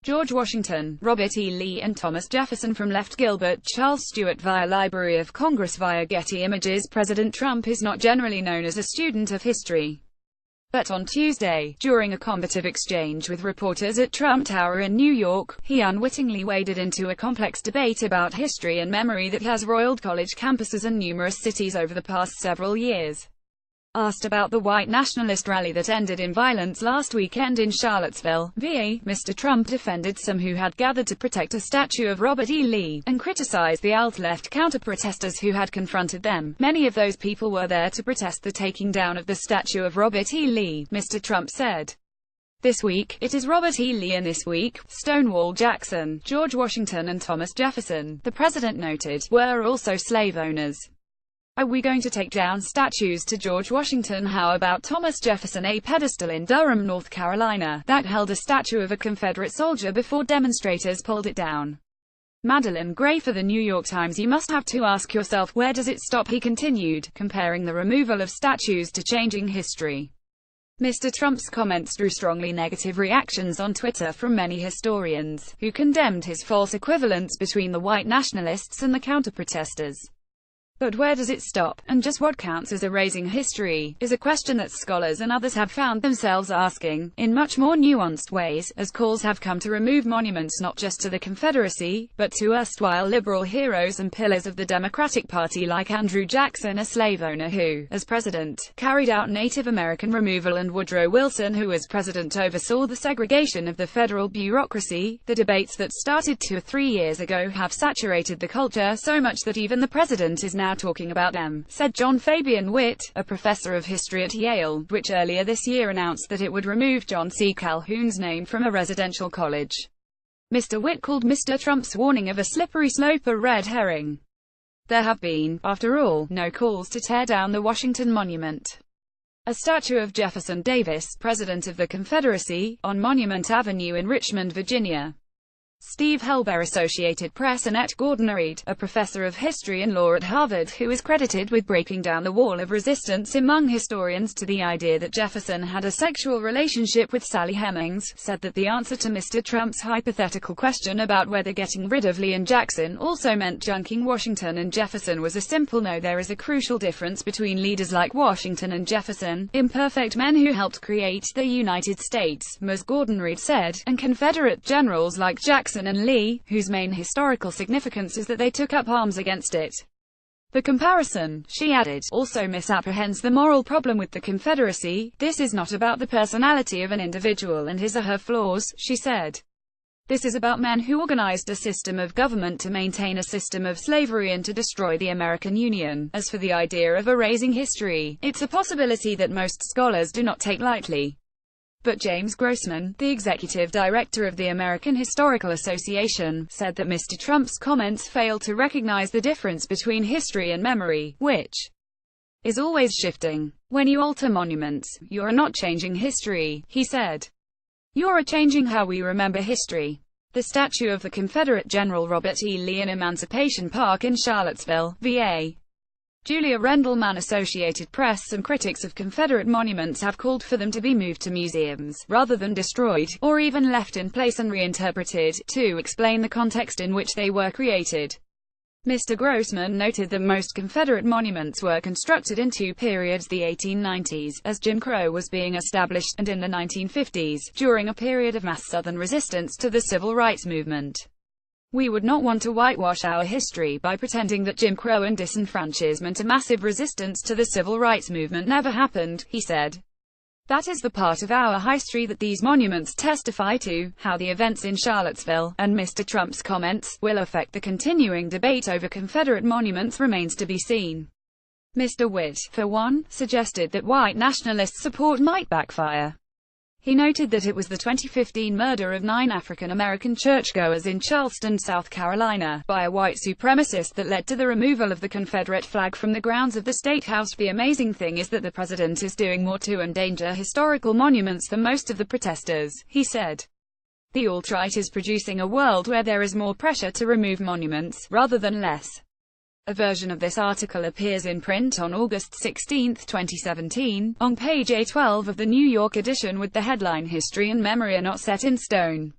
George Washington, Robert E. Lee and Thomas Jefferson from left Gilbert Charles Stewart via Library of Congress via Getty Images. President Trump is not generally known as a student of history. But on Tuesday, during a combative exchange with reporters at Trump Tower in New York, he unwittingly waded into a complex debate about history and memory that has roiled college campuses and numerous cities over the past several years. Asked about the white nationalist rally that ended in violence last weekend in Charlottesville, VA, Mr. Trump defended some who had gathered to protect a statue of Robert E. Lee, and criticized the alt-left counter-protesters who had confronted them. Many of those people were there to protest the taking down of the statue of Robert E. Lee, Mr. Trump said. This week, it is Robert E. Lee, and this week, Stonewall Jackson, George Washington and Thomas Jefferson, the president noted, were also slave owners. Are we going to take down statues to George Washington? How about Thomas Jefferson? A pedestal in Durham, North Carolina, that held a statue of a Confederate soldier before demonstrators pulled it down. Madeline Gray for the New York Times. You must have to ask yourself, where does it stop? He continued, comparing the removal of statues to changing history. Mr. Trump's comments drew strongly negative reactions on Twitter from many historians, who condemned his false equivalence between the white nationalists and the counter-protesters. But where does it stop, and just what counts as erasing history, is a question that scholars and others have found themselves asking, in much more nuanced ways, as calls have come to remove monuments not just to the Confederacy, but to erstwhile liberal heroes and pillars of the Democratic Party like Andrew Jackson, a slave owner who, as president, carried out Native American removal, and Woodrow Wilson, who as president oversaw the segregation of the federal bureaucracy. The debates that started 2 or 3 years ago have saturated the culture so much that even the president is now talking about them, said John Fabian Witt, a professor of history at Yale, which earlier this year announced that it would remove John C. Calhoun's name from a residential college. Mr. Witt called Mr. Trump's warning of a slippery slope a red herring. There have been, after all, no calls to tear down the Washington Monument, a statue of Jefferson Davis, President of the Confederacy, on Monument Avenue in Richmond, Virginia. Steve Helber, Associated Press, and Gordon Reed, a professor of history and law at Harvard, who is credited with breaking down the wall of resistance among historians to the idea that Jefferson had a sexual relationship with Sally Hemings, said that the answer to Mr. Trump's hypothetical question about whether getting rid of Lee and Jackson also meant junking Washington and Jefferson was a simple no. There is a crucial difference between leaders like Washington and Jefferson, imperfect men who helped create the United States, Ms. Gordon Reed said, and Confederate generals like Jackson and Lee, whose main historical significance is that they took up arms against it. The comparison, she added, also misapprehends the moral problem with the Confederacy. This is not about the personality of an individual and his or her flaws, she said. This is about men who organized a system of government to maintain a system of slavery and to destroy the American Union. As for the idea of erasing history, it's a possibility that most scholars do not take lightly. But James Grossman, the executive director of the American Historical Association, said that Mr. Trump's comments fail to recognize the difference between history and memory, which is always shifting. When you alter monuments, you are not changing history, he said. You are changing how we remember history. The statue of the Confederate General Robert E. Lee in Emancipation Park in Charlottesville, VA. Julia Rendelman, Associated Press. Some critics of Confederate monuments have called for them to be moved to museums, rather than destroyed, or even left in place and reinterpreted, to explain the context in which they were created. Mr. Grossman noted that most Confederate monuments were constructed in 2 periods: the 1890s, as Jim Crow was being established, and in the 1950s, during a period of mass Southern resistance to the Civil Rights Movement. We would not want to whitewash our history by pretending that Jim Crow and disenfranchisement, a massive resistance to the Civil Rights Movement, never happened, he said. That is the part of our history that these monuments testify to. How the events in Charlottesville, and Mr. Trump's comments, will affect the continuing debate over Confederate monuments remains to be seen. Mr. Witt, for one, suggested that white nationalist support might backfire. He noted that it was the 2015 murder of 9 African-American churchgoers in Charleston, South Carolina, by a white supremacist that led to the removal of the Confederate flag from the grounds of the State House. The amazing thing is that the president is doing more to endanger historical monuments than most of the protesters, he said. The alt-right is producing a world where there is more pressure to remove monuments, rather than less. A version of this article appears in print on August 16, 2017, on page A12 of the New York edition with the headline "History and Memory are not set in stone."